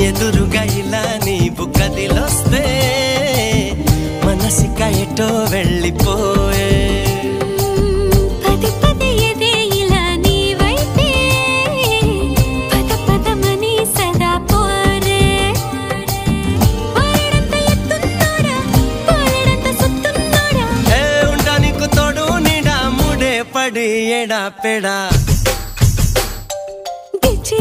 ఎదురుగా ఇలా నీవు కదిలొస్తే మనసిక ఎటో వెళ్ళిపోయే పది పది ఎదే ఇలా నీ వైపే పద పదమని సదా పోరే పోరడంత ఎత్తున్నోడా పోరడంత సుత్తున్నోడా ఉండడానికి తోడు నీడా ముడే పడి ఎడా పెడా గిచ్చి